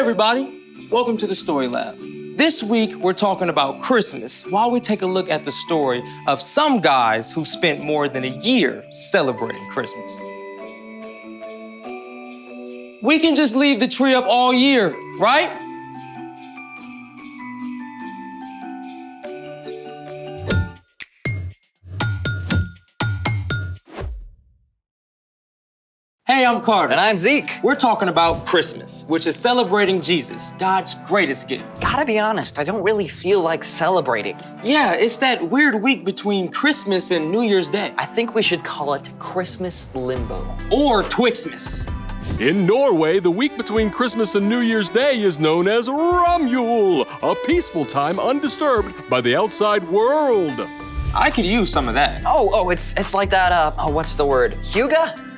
everybody, welcome to the Story Lab. This week, we're talking about Christmas while we take a look at the story of some guys who spent more than a year celebrating Christmas. We can just leave the tree up all year, right? Hey, I'm Carter. And I'm Zeke. We're talking about Christmas, which is celebrating Jesus, God's greatest gift. Gotta be honest, I don't really feel like celebrating. Yeah, it's that weird week between Christmas and New Year's Day. I think we should call it Christmas limbo. Or Twixmas. In Norway, the week between Christmas and New Year's Day is known as Romjul, a peaceful time undisturbed by the outside world. I could use some of that. It's like that, what's the word? Hygge?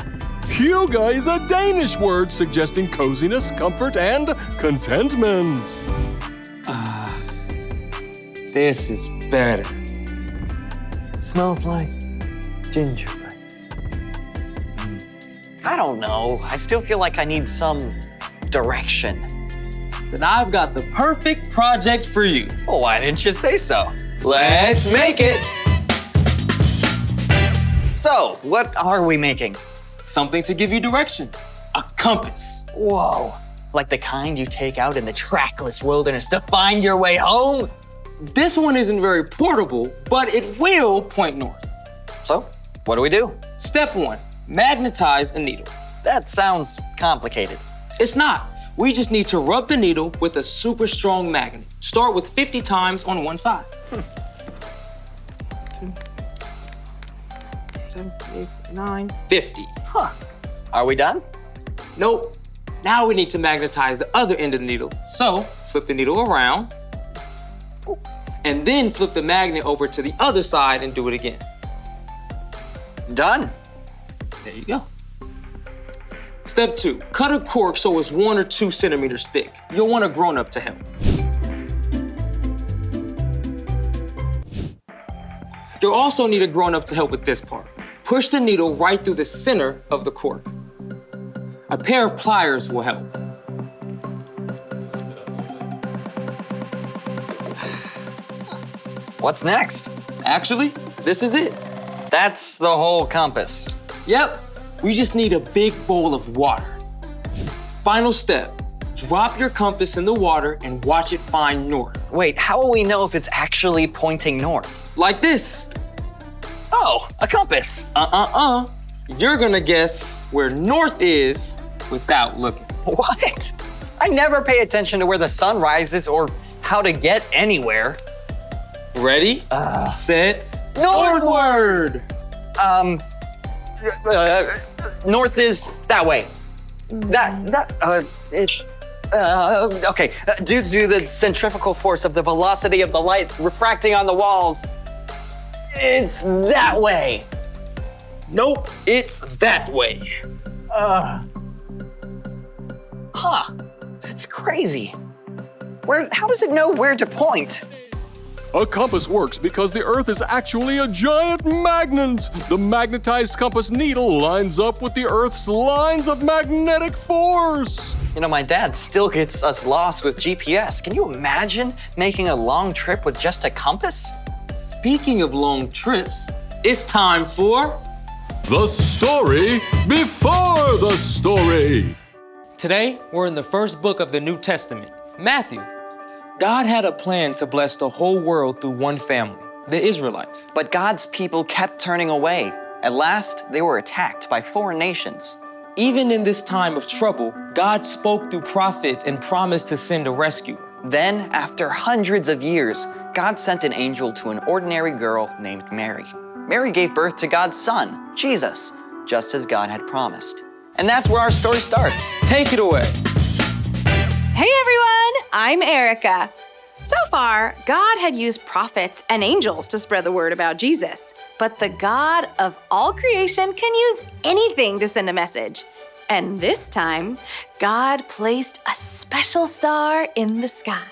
Hygge is a Danish word suggesting coziness, comfort, and contentment. This is better. Smells like gingerbread. I don't know. I still feel like I need some direction. Then I've got the perfect project for you. Well, why didn't you say so? Let's make it. So, what are we making? Something to give you direction. A compass. Whoa. Like the kind you take out in the trackless wilderness to find your way home? This one isn't very portable, but it will point north. So, what do we do? Step 1, magnetize a needle. That sounds complicated. It's not. We just need to rub the needle with a super strong magnet. Start with 50 times on one side. 7, 8, 9, 50. Huh. Are we done? Nope. Now we need to magnetize the other end of the needle. So, flip the needle around, and then flip the magnet over to the other side and do it again. Done. There you go. Step 2, cut a cork so it's 1 or 2 centimeters thick. You'll want a grown-up to help. You'll also need a grown-up to help with this part. Push the needle right through the center of the cork. A pair of pliers will help. What's next? Actually, this is it. That's the whole compass. Yep, we just need a big bowl of water. Final step, drop your compass in the water and watch it find north. Wait, how will we know if it's actually pointing north? Like this. Oh, a compass. You're gonna guess where north is without looking. What? I never pay attention to where the sun rises or how to get anywhere. Ready, set, northward. North is that way. Okay. Due to the centrifugal force of the velocity of the light refracting on the walls, it's that way. Nope, it's that way. That's crazy. How does it know where to point? A compass works because the Earth is actually a giant magnet. The magnetized compass needle lines up with the Earth's lines of magnetic force. You know, my dad still gets us lost with GPS. Can you imagine making a long trip with just a compass? Speaking of long trips, it's time for The story before the story. Today, we're in the first book of the New Testament, Matthew. God had a plan to bless the whole world through one family, the Israelites. But God's people kept turning away. At last, they were attacked by foreign nations. Even in this time of trouble, God spoke through prophets and promised to send a rescuer. Then, after hundreds of years, God sent an angel to an ordinary girl named Mary. Mary gave birth to God's son, Jesus, just as God had promised. And that's where our story starts. Take it away. Hey everyone, I'm Erica. So far, God had used prophets and angels to spread the word about Jesus. But the God of all creation can use anything to send a message. And this time, God placed a special star in the sky.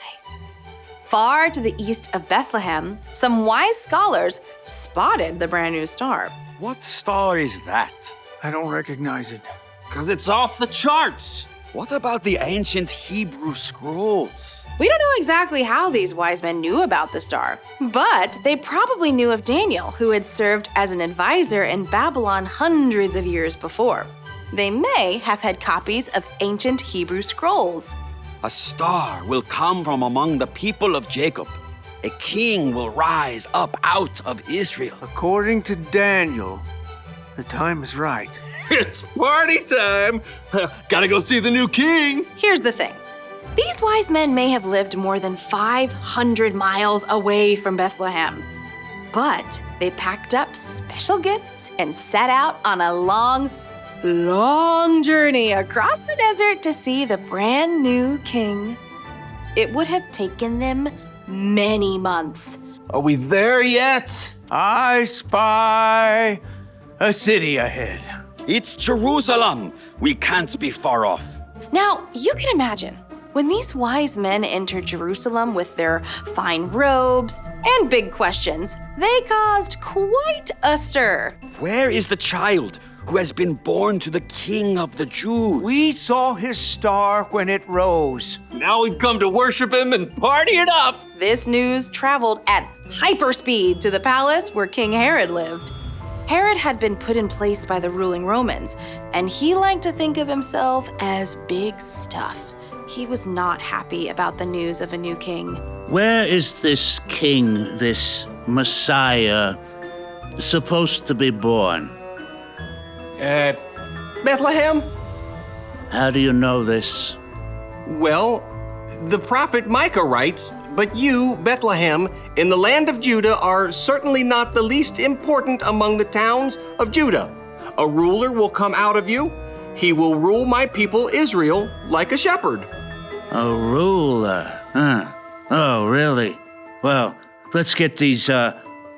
Far to the east of Bethlehem, some wise scholars spotted the brand new star. What star is that? I don't recognize it. Because it's off the charts. What about the ancient Hebrew scrolls? We don't know exactly how these wise men knew about the star, but they probably knew of Daniel, who had served as an advisor in Babylon hundreds of years before. They may have had copies of ancient Hebrew scrolls. A star will come from among the people of Jacob. A king will rise up out of Israel. According to Daniel, the time is right. It's party time! Gotta go see the new king! Here's the thing. These wise men may have lived more than 500 miles away from Bethlehem, but they packed up special gifts and set out on a long journey across the desert to see the brand new king. It would have taken them many months. Are we there yet? I spy a city ahead. It's Jerusalem. We can't be far off. Now, you can imagine, when these wise men entered Jerusalem with their fine robes and big questions, they caused quite a stir. Where is the child who has been born to the King of the Jews? We saw his star when it rose. Now we've come to worship him and party it up! This news traveled at hyperspeed to the palace where King Herod lived. Herod had been put in place by the ruling Romans, and he liked to think of himself as big stuff. He was not happy about the news of a new king. Where is this king, this Messiah, supposed to be born? Bethlehem? How do you know this? Well, the prophet Micah writes, "But you, Bethlehem, in the land of Judah, are certainly not the least important among the towns of Judah. A ruler will come out of you. He will rule my people Israel like a shepherd." A ruler? Huh. Oh, really? Well, let's get these,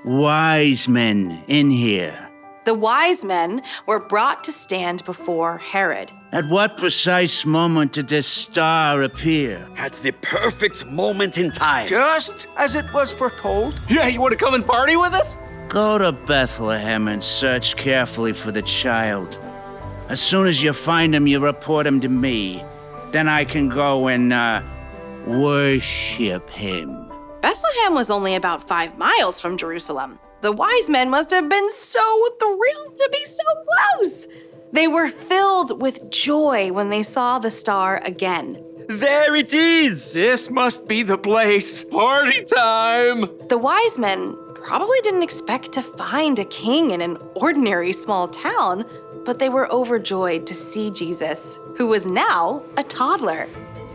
wise men in here. The wise men were brought to stand before Herod. At what precise moment did this star appear? At the perfect moment in time. Just as it was foretold. Yeah, you wanna come and party with us? Go to Bethlehem and search carefully for the child. As soon as you find him, you report him to me. Then I can go and, worship him. Bethlehem was only about 5 miles from Jerusalem. The wise men must have been so thrilled to be so close. They were filled with joy when they saw the star again. There it is! This must be the place. Party time! The wise men probably didn't expect to find a king in an ordinary small town, but they were overjoyed to see Jesus, who was now a toddler.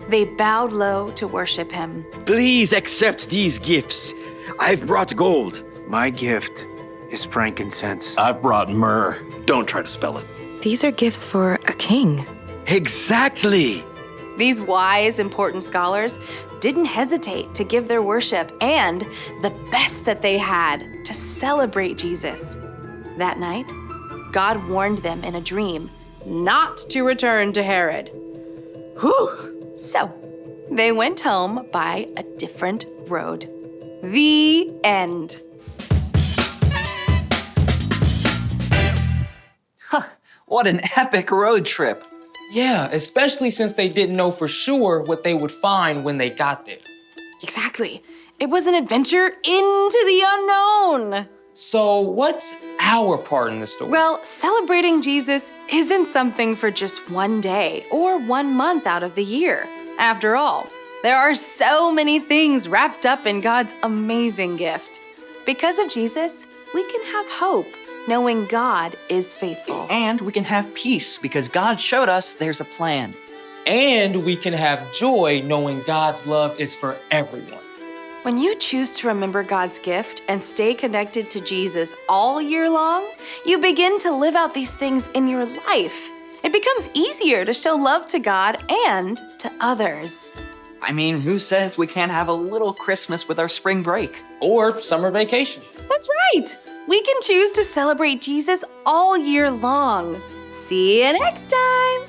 They bowed low to worship him. Please accept these gifts. I've brought gold. My gift is frankincense. I've brought myrrh. Don't try to spell it. These are gifts for a king. Exactly. These wise, important scholars didn't hesitate to give their worship and the best that they had to celebrate Jesus. That night, God warned them in a dream not to return to Herod. Whew! So, they went home by a different road. The end. What an epic road trip. Yeah, especially since they didn't know for sure what they would find when they got there. Exactly. It was an adventure into the unknown. So, what's our part in the story? Well, celebrating Jesus isn't something for just one day or 1 month out of the year. After all, there are so many things wrapped up in God's amazing gift. Because of Jesus, we can have hope, knowing God is faithful. And we can have peace because God showed us there's a plan. And we can have joy knowing God's love is for everyone. When you choose to remember God's gift and stay connected to Jesus all year long, you begin to live out these things in your life. It becomes easier to show love to God and to others. I mean, who says we can't have a little Christmas with our spring break? Or summer vacation. That's right. We can choose to celebrate Jesus all year long. See you next time.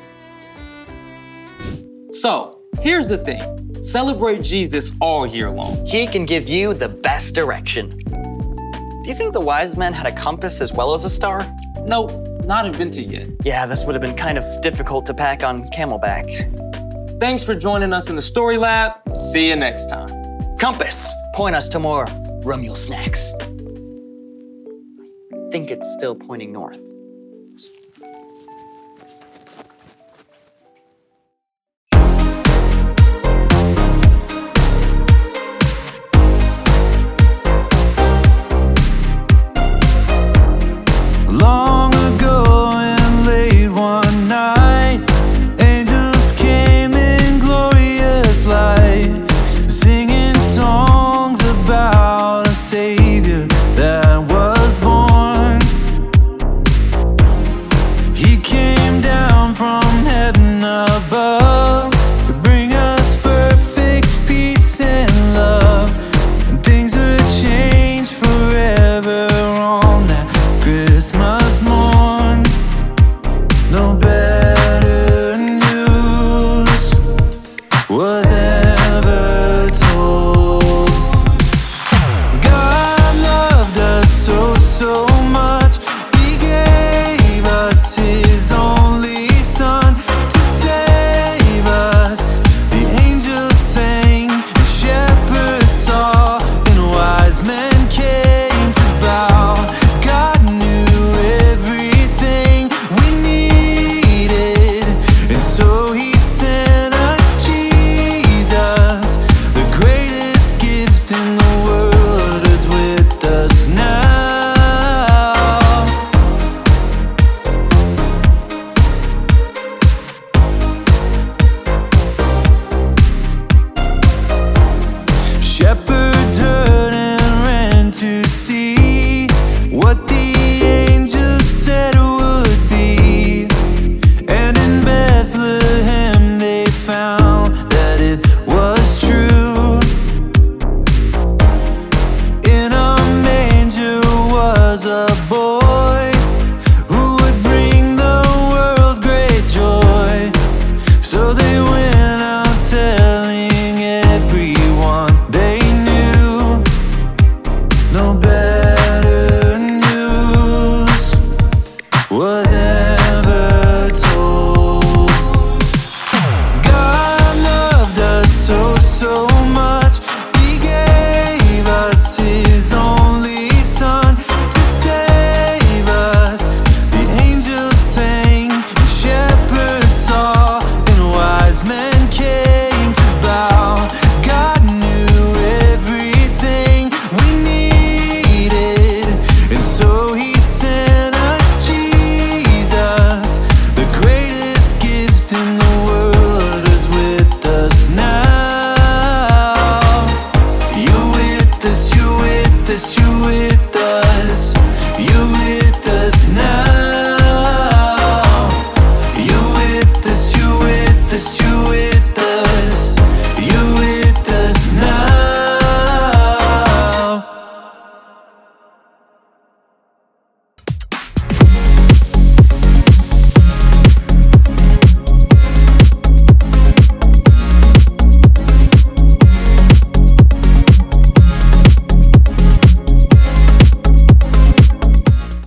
So, here's the thing. Celebrate Jesus all year long. He can give you the best direction. Do you think the wise men had a compass as well as a star? Nope, not invented yet. Yeah, this would have been kind of difficult to pack on camelback. Thanks for joining us in the Story Lab. See you next time. Compass, point us to more Rumule snacks. I think it's still pointing north. Long ago and late one night, angels came in glorious light, singing songs about a Savior that was born. He came down from heaven above to bring us perfect peace and love, and things would change forever on that Christmas morn. No better news was ever told. God loved us so, so much. He gave us His only Son to save us. The angels sang, the shepherds saw, and wise men came to bow. God knew everything we needed, and so He sent us Jesus. The greatest gift in the world is with us now. Shepherds heard and ran to see what the angels said would be. And in Bethlehem they found that it was true. In a manger was a boy who would bring the world great joy. So they went out telling everyone they knew. No better news was ever